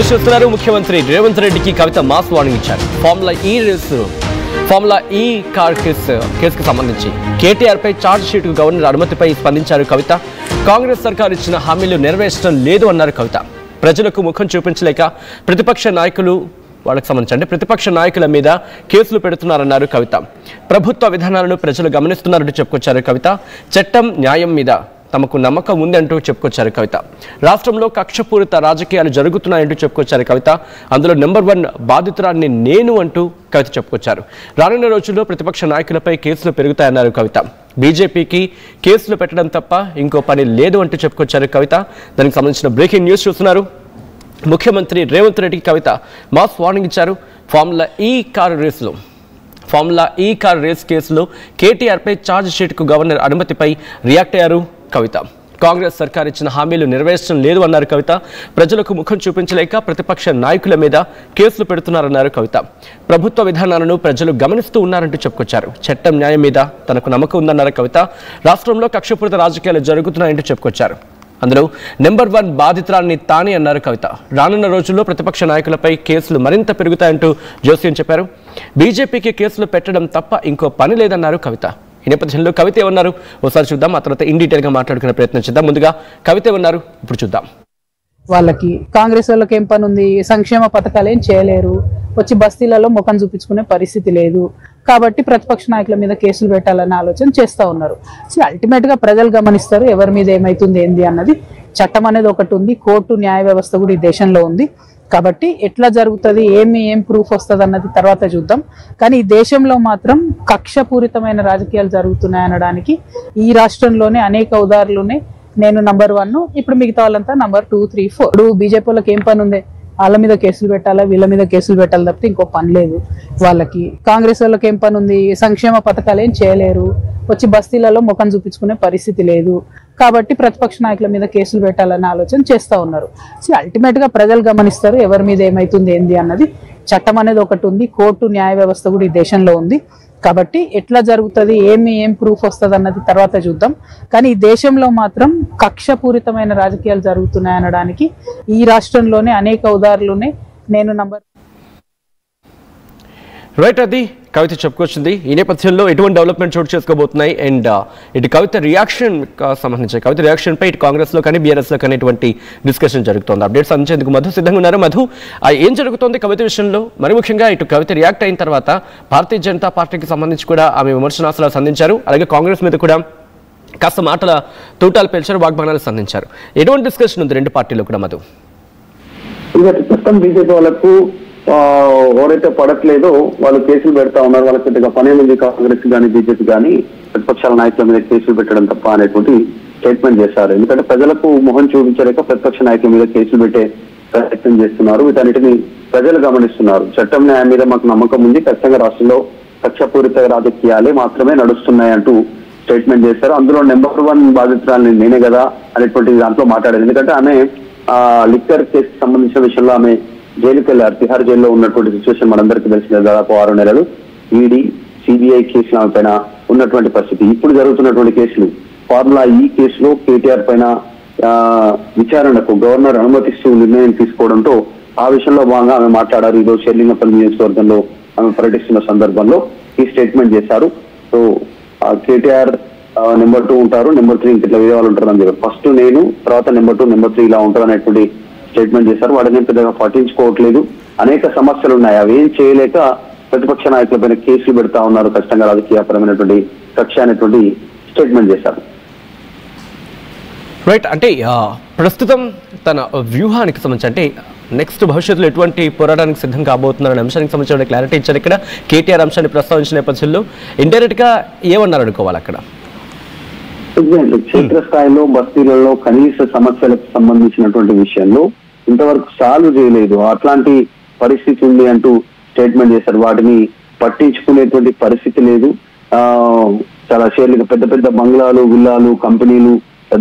News చూస్తున్నారు. ముఖ్యమంత్రి రేవంత్ రెడ్డికి కవిత మాస్ వార్నింగ్ ఇచ్చారు. ఫార్ములా ఈ కార్ కేసుకు సంబంధించి కేటీఆర్ పై ఛార్జ్ షీట్ గవర్నర్ అనుమతిపై స్పందించారు కవిత. కాంగ్రెస్ సర్కార్ ఇచ్చిన హామీలు నెరవేర్చడం లేదు అన్నారు కవిత. ప్రజలకు ముఖం చూపించలేక ప్రతిపక్ష నాయకుల మీద కేసులు పెడుతున్నారన్నారు కవిత. ప్రభుత్వ విధానాలను ప్రజలు గమనిస్తున్నారంటూ చెప్పుకొచ్చారు కవిత. చట్టం న్యాయం మీద తమకు నమ్మకం ఉంది అంటూ చెప్పుకొచ్చారు కవిత. రాష్ట్రంలో కక్షపూరిత రాజకీయాలు జరుగుతున్నాయంటూ చెప్పుకొచ్చారు కవిత. అందులో నెంబర్ 1 బాధితురాన్ని నేను అంటూ కవిత చెప్పుకొచ్చారు. రానున్న రోజుల్లో ప్రతిపక్ష నాయకులపై కేసులు పెరుగుతాయన్నారు కవిత. బీజేపీకి కేసులు పెట్టడం తప్ప ఇంకో పని లేదు అంటూ చెప్పుకొచ్చారు కవిత. దానికి సంబంధించిన బ్రేకింగ్ న్యూస్ చూస్తున్నారు. ముఖ్యమంత్రి రేవంత్ రెడ్డికి కవిత మాస్ వార్నింగ్ ఇచ్చారు. ఫార్ములా ఈ కార్ రేస్ కేసులో కేటీఆర్ పై ఛార్జ్ షీట్ కు గవర్నర్ అనుమతిపై రియాక్ట్ అయ్యారు కవిత. కాంగ్రెస్ సర్కార్ ఇచ్చిన హామీలు నెరవేర్చడం లేదు అన్నారు కవిత. ప్రజలకు ముఖం చూపించలేక ప్రతిపక్ష నాయకుల మీద కేసులు పెడుతున్నారన్నారు కవిత. ప్రభుత్వ విధానాలను ప్రజలు గమనిస్తూ ఉన్నారంటూ చెప్పుకొచ్చారు. చట్టం న్యాయం మీద తనకు నమ్మకం ఉందన్నారు కవిత. రాష్ట్రంలో కక్షపూరిత రాజకీయాలు జరుగుతున్నాయంటూ చెప్పుకొచ్చారు. అందులో నెంబర్ 1 బాధితురాన్ని తానే అన్నారు కవిత. రానున్న రోజుల్లో ప్రతిపక్ష నాయకులపై కేసులు మరింత పెరుగుతాయంటూ జోస్యం చెప్పారు. బీజేపీకి కేసులు పెట్టడం తప్ప ఇంకో పని లేదన్నారు కవిత. ఈ నేపథ్యంలో కవిత ఏమన్నారు ఒకసారి చూద్దాం. ఆ తర్వాత ఇన్ డీటెయిల్ గా మాట్లాడుకునే ప్రయత్నం చేద్దాం. ముందుగా కవిత ఏమన్నారు ఇప్పుడు చూద్దాం. వాళ్ళకి కాంగ్రెస్ వాళ్ళకి ఏం పని ఉంది? సంక్షేమ పథకాలు ఏం చేయలేరు, వచ్చి బస్తీలలో ముఖం చూపించుకునే పరిస్థితి లేదు. కాబట్టి ప్రతిపక్ష నాయకుల మీద కేసులు పెట్టాలన్న ఆలోచన చేస్తూ ఉన్నారు. అల్టిమేట్ గా ప్రజలు గమనిస్తారు ఎవరి మీద ఏమైతుంది ఏంది అన్నది. చట్టం అనేది ఒకటి ఉంది, కోర్టు న్యాయ వ్యవస్థ కూడా ఈ దేశంలో ఉంది. కాబట్టి ఎట్లా జరుగుతుంది, ఏం ప్రూఫ్ వస్తుంది అన్నది తర్వాత చూద్దాం. కానీ ఈ దేశంలో మాత్రం కక్షపూరితమైన రాజకీయాలు జరుగుతున్నాయి అనడానికి ఈ రాష్ట్రంలోనే అనేక ఉదాహరణలున్నాయి. నేను నంబర్ 1, ఇప్పుడు మిగతా వాళ్ళంతా నంబర్ 2, 3, 4. ఇప్పుడు బీజేపీ వాళ్ళకి ఏం పని ఉంది? వాళ్ళ మీద కేసులు పెట్టాలా, వీళ్ళ మీద కేసులు పెట్టాలి తప్పితే ఇంకో పని లేదు వాళ్ళకి. కాంగ్రెస్ వాళ్ళకి ఏం పని ఉంది? సంక్షేమ పథకాలు ఏం చేయలేరు, వచ్చి బస్తీలలో ముఖం చూపించుకునే పరిస్థితి లేదు. కాబట్టి ప్రతిపక్ష నాయకుల మీద కేసులు పెట్టాలన్న ఆలోచన చేస్తూ ఉన్నారు. అల్టిమేట్ గా ప్రజలు గమనిస్తారు ఎవరి మీద ఏమైతుంది ఏంది అన్నది. చట్టం అనేది ఒకటి ఉంది, కోర్టు న్యాయ వ్యవస్థ కూడా ఈ దేశంలో ఉంది. కాబట్టి ఎట్లా జరుగుతుంది, ఏం ప్రూఫ్ వస్తుంది అన్నది తర్వాత చూద్దాం. కానీ ఈ దేశంలో మాత్రం కక్షపూరితమైన రాజకీయాలు జరుగుతున్నాయి అనడానికి ఈ రాష్ట్రంలోనే అనేక ఉదాహరణలున్నాయి. నేను రైట్, అది కవిత చెప్పుకొచ్చింది. ఈ నేపథ్యంలో ఎటువంటి డెవలప్మెంట్ చోటు చేసుకోబోతున్నాయి అండ్ ఇటు కవిత సంబంధించి కవిత రియాక్షన్ పై ఇటు కాంగ్రెస్ లో కానీ బీఆర్ఎస్ లో కానీ ఎటువంటి డిస్కషన్ జరుగుతుంది? అప్డేట్స్ అందించేందుకు మధు సిద్ధంగా ఉన్నారు. మధు, ఏం జరుగుతోంది కవిత విషయంలో? మరి ముఖ్యంగా ఇటు కవిత రియాక్ట్ అయిన తర్వాత భారతీయ జనతా పార్టీకి సంబంధించి కూడా ఆమె విమర్శనాస్త్రాలు సంధించారు. అలాగే కాంగ్రెస్ మీద కూడా కాస్త మాటల తూటాలు పేల్చారు, వాగ్బాణాలు సంధించారు. ఎటువంటి డిస్కషన్ ఉంది రెండు పార్టీలో కూడా మధు? బీజేపీ వాళ్ళకు ఎవరైతే పడట్లేదో వాళ్ళు కేసులు పెడతా ఉన్నారు. వాళ్ళకి పెద్దగా పనే ఉంది కాంగ్రెస్ కానీ బీజేపీ కానీ ప్రతిపక్షాల నాయకుల మీద కేసులు పెట్టడం తప్ప అనేటువంటి స్టేట్మెంట్ చేశారు. ఎందుకంటే ప్రజలకు మొహం చూపించలేక ప్రతిపక్ష నాయకుల మీద కేసులు పెట్టే ప్రయత్నం చేస్తున్నారు. వీటన్నిటిని ప్రజలు గమనిస్తున్నారు. చట్టం న్యాయం మీద మాకు నమ్మకం ఉంది, ఖచ్చితంగా రాష్ట్రంలో కక్షపూరిత రాజకీయాలే మాత్రమే నడుస్తున్నాయంటూ స్టేట్మెంట్ చేశారు. అందులో నెంబర్ 1 బాధితురాలని నేనే కదా అనేటువంటి దాంట్లో మాట్లాడారు. ఎందుకంటే ఆమె లిక్కర్ కేసు సంబంధించిన విషయంలో ఆమె జైలుకి వెళ్ళారు. తిహార్ జైల్లో ఉన్నటువంటి సిచ్యువేషన్ మనందరికీ తెలిసిందే. దాదాపు 6 నెలలు ఈడీ సిబిఐ కేసులు ఆమె పైన ఉన్నటువంటి పరిస్థితి. ఇప్పుడు జరుగుతున్నటువంటి కేసులు ఫార్ములా ఈ కేసులో కేటీఆర్ పైన విచారణకు గవర్నర్ అనుమతిస్తూ నిర్ణయం తీసుకోవడంతో ఆ విషయంలో భాగంగా ఆమె మాట్లాడారు. ఈరోజు షెర్లింగపల్లి నియోజకవర్గంలో ఆమె పర్యటిస్తున్న సందర్భంలో ఈ స్టేట్మెంట్ చేశారు. సో కేటీఆర్ నెంబర్ 2 ఉంటారు, నెంబర్ 3 ఇంక ఇట్లా వేరే వాళ్ళు ఉంటారు అని చెప్పారు. ఫస్ట్ నేను, తర్వాత నెంబర్ 2, నెంబర్ 3 ఇలా ఉంటారు అనేటువంటి స్టేట్మెంట్ చేశారు. వాటిని పెద్దగా పట్టించుకోవట్లేదు. అనేక సమస్యలు ఉన్నాయి, అవి ఏం చేయలేక ప్రతిపక్ష నాయకులపైన కేసులు పెడతా ఉన్నారు. ఖచ్చితంగా రాజకీయపరమైనటువంటి కక్ష అనేటువంటి స్టేట్మెంట్ చేశారు. రైట్, అంటే ప్రస్తుతం తన వ్యూహానికి సంబంధించి అంటే నెక్స్ట్ భవిష్యత్తులో ఎటువంటి పోరాటానికి సిద్ధం కాబోతున్నారనే అంశానికి సంబంధించిన క్లారిటీ ఇచ్చారు. ఇక్కడ కేటీఆర్ అంశాన్ని ప్రస్తావించిన నేపథ్యంలో ఇండైరెక్ట్ గా ఏమన్నారు అనుకోవాలి అక్కడ? క్షేత్రస్థాయిలో బస్తీలలో కనీస సమస్యలకు సంబంధించినటువంటి విషయంలో ఇంతవరకు సాల్వ్ చేయలేదు, అట్లాంటి పరిస్థితి ఉంది అంటూ స్టేట్మెంట్ చేశారు. వాటిని పట్టించుకునేటువంటి పరిస్థితి లేదు. చాలా పెద్ద పెద్ద బంగ్లాలు, విల్లాలు, కంపెనీలు,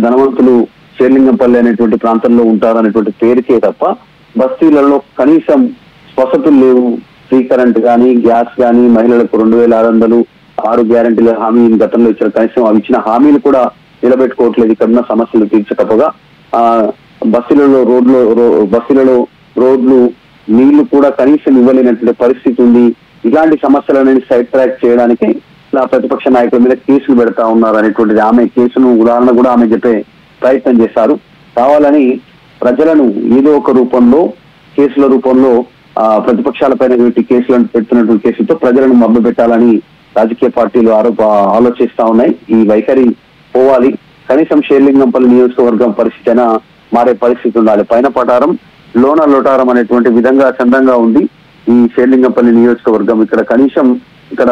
ధనవంతులు షేర్లింగంపల్లి అనేటువంటి ప్రాంతంలో ఉంటారు అనేటువంటి పేరుకే తప్ప బస్తీలలో కనీసం వసతులు లేవు. ఫ్రీ కరెంట్ కానీ, గ్యాస్ కానీ, మహిళలకు 2600, 6 గ్యారంటీల హామీ గతంలో ఇచ్చారు. కనీసం అవి ఇచ్చిన హామీలు కూడా నిలబెట్టుకోవట్లేదు. ఇక్కడ ఉన్న సమస్యలు తీర్చకపోగా బస్సులలో రోడ్లు, నీళ్లు కూడా కనీసం ఇవ్వలేనటువంటి పరిస్థితి ఉంది. ఇలాంటి సమస్యలను సైడ్ ట్రాక్ చేయడానికి ఇలా ప్రతిపక్ష నాయకుల మీద కేసులు పెడతా ఉన్నారు అనేటువంటిది ఆమె కేసును ఉదాహరణ కూడా ఆమె చెప్పే ప్రయత్నం చేశారు. కావాలని ప్రజలను ఏదో ఒక రూపంలో కేసుల రూపంలో ప్రతిపక్షాలపైన కేసులను పెడుతున్నటువంటి కేసులతో ప్రజలను మభ్య పెట్టాలని రాజకీయ పార్టీలు ఆలోచిస్తా ఉన్నాయి. ఈ వైఖరి పోవాలి. కనీసం షేర్లింగంపల్లి నియోజకవర్గం పరిస్థితి అయినా మారే పరిస్థితి ఉండాలి. పైన పటారం లోన లోటారం అనేటువంటి విధంగా చందంగా ఉంది ఈ షేర్లింగంపల్లి నియోజకవర్గం. ఇక్కడ కనీసం ఇక్కడ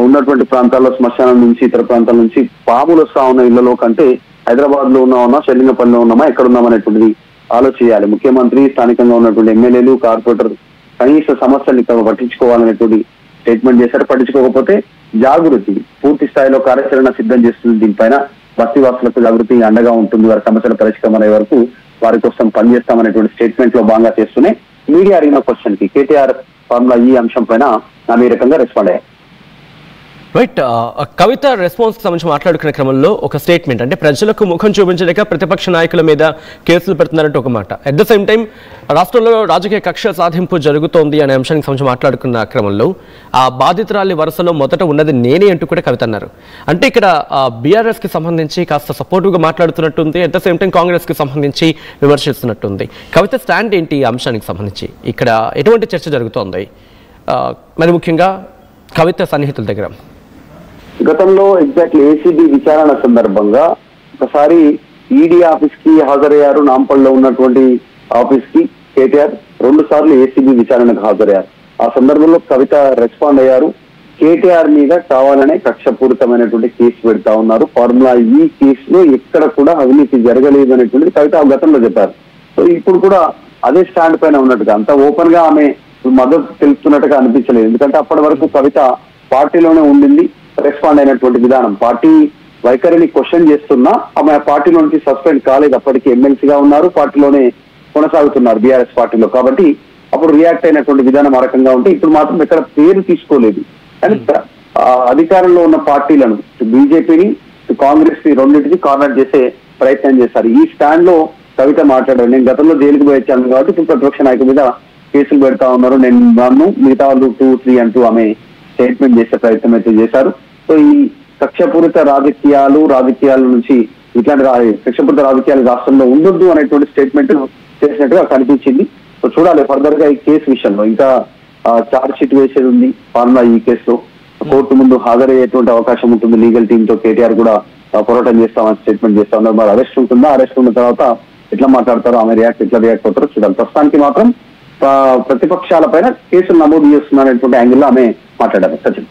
ఉన్నటువంటి ప్రాంతాల్లో శ్మశానం నుంచి ఇతర ప్రాంతాల నుంచి పాములు వస్తా ఉన్న ఇళ్లలో కంటే హైదరాబాద్ లో ఉన్నామా షేర్లింగంపల్లిలో ఉన్నామా ఎక్కడ ఉన్నామనేటువంటిది ఆలోచించాలి. ముఖ్యమంత్రి, స్థానికంగా ఉన్నటువంటి ఎమ్మెల్యేలు, కార్పొరేటర్ కనీస సమస్యలు ఇక్కడ పట్టించుకోవాలనేటువంటి స్టేట్మెంట్ చేశారు. పట్టించుకోకపోతే జాగృతి పూర్తి స్థాయిలో కార్యాచరణ సిద్ధం చేస్తుంది. దీనిపైన బస్తీవాసులకు జాగృతి అండగా ఉంటుంది. వారి సమస్యల పరిష్కారం అయ్యే వరకు వారి కోసం పనిచేస్తామనేటువంటి స్టేట్మెంట్ లో భాగంగా చేస్తూనే మీడియా అడిగిన క్వశ్చన్ కి కేటీఆర్ ఫార్ములా ఈ అంశం పైన ఈ రకంగా రెస్పాండ్ అయ్యారు. రైట్, కవిత రెస్పాన్స్ సంబంధించి మాట్లాడుకునే క్రమంలో ఒక స్టేట్మెంట్, అంటే ప్రజలకు ముఖం చూపించలేక ప్రతిపక్ష నాయకుల మీద కేసులు పెడుతున్నారంటే ఒక మాట, అట్ ద సేమ్ టైం రాష్ట్రంలో రాజకీయ కక్ష సాధింపు జరుగుతోంది అనే అంశానికి సంబంధించి మాట్లాడుకున్న క్రమంలో ఆ బాధితురాలి వరుసలో మొదట ఉన్నది నేనే అంటూ కూడా కవిత అన్నారు. అంటే ఇక్కడ బీఆర్ఎస్కి సంబంధించి కాస్త సపోర్టివ్గా మాట్లాడుతున్నట్టుంది, అట్ ద సేమ్ టైం కాంగ్రెస్కి సంబంధించి విమర్శిస్తున్నట్టుంది. కవిత స్టాండ్ ఏంటి ఈ అంశానికి సంబంధించి? ఇక్కడ ఎటువంటి చర్చ జరుగుతోంది, మరి ముఖ్యంగా కవిత సన్నిహితుల దగ్గర? గతంలో ఎగ్జాక్ట్లీ ఏసీబీ విచారణ సందర్భంగా ఒకసారి ఈడీ ఆఫీస్ కి హాజరయ్యారు. నాంపల్లిలో ఉన్నటువంటి ఆఫీస్ కి కేటీఆర్ 2 సార్లు ఏసీబీ విచారణకు హాజరయ్యారు. ఆ సందర్భంలో కవిత రెస్పాండ్ అయ్యారు. కేటీఆర్ మీద కావాలనే కక్షపూరితమైనటువంటి కేసు పెడతా ఉన్నారు. ఫార్ములా ఈ కేసులో ఎక్కడ కూడా అవినీతి జరగలేదు అనేటువంటిది కవిత గతంలో చెప్పారు. సో ఇప్పుడు కూడా అదే స్టాండ్ పైన ఉన్నట్టుగా అంత ఓపెన్ గా ఆమె మద్దతు తెలుపుతున్నట్టుగా అనిపించలేదు. ఎందుకంటే అప్పటి వరకు కవిత పార్టీలోనే ఉండింది. రెస్పాండ్ అయినటువంటి విధానం పార్టీ వైఖరిని క్వశ్చన్ చేస్తున్నా ఆమె పార్టీలో నుంచి సస్పెండ్ కాలేదు. అప్పటికి ఎమ్మెల్సీగా ఉన్నారు, పార్టీలోనే కొనసాగుతున్నారు బీఆర్ఎస్ పార్టీలో. కాబట్టి అప్పుడు రియాక్ట్ అయినటువంటి విధానం ఆ రకంగా ఉంటే ఇప్పుడు మాత్రం ఇక్కడ పేరు తీసుకోలేదు. కానీ అధికారంలో ఉన్న పార్టీలను బీజేపీని కాంగ్రెస్ ని రెండింటిని కార్నర్ చేసే ప్రయత్నం చేశారు. ఈ స్టాండ్ లో కవిత మాట్లాడారు. నేను గతంలో జైలుకు పోయి వచ్చాను కాబట్టి ఇప్పుడు ప్రతిపక్ష నాయకుల మీద కేసులు పెడతా ఉన్నారు, నేను నన్ను మిగతా వాళ్ళు 2, 3 అంటూ ఆమె స్టేట్మెంట్ చేసే ప్రయత్నం అయితే చేశారు. సో ఈ కక్షపూరిత రాజకీయాల నుంచి ఇట్లాంటి కక్షపూరిత రాజకీయాలు రాష్ట్రంలో ఉండొద్దు అనేటువంటి స్టేట్మెంట్ చేసినట్టుగా కనిపించింది. సో చూడాలి ఫర్దర్ గా ఈ కేసు విషయంలో. ఇంకా చార్జ్ షీట్ వేసేది ఉంది ఫార్ములా ఈ కేసులో. కోర్టు ముందు హాజరయ్యేటువంటి అవకాశం ఉంటుంది. లీగల్ టీమ్ తో కేటీఆర్ కూడా పోరాటం చేస్తామని స్టేట్మెంట్ చేస్తా ఉన్నారు. మరి అరెస్ట్ ఉంటుందా, అరెస్ట్ ఉన్న తర్వాత ఎట్లా మాట్లాడతారో, ఆమె ఎట్లా రియాక్ట్ అవుతారో చూడాలి. ప్రస్తుతానికి మాత్రం ప్రతిపక్షాల పైన కేసులు నమోదు చేస్తున్నటువంటి యాంగిల్లో ఆమె మాట్లాడారు. సచిన్.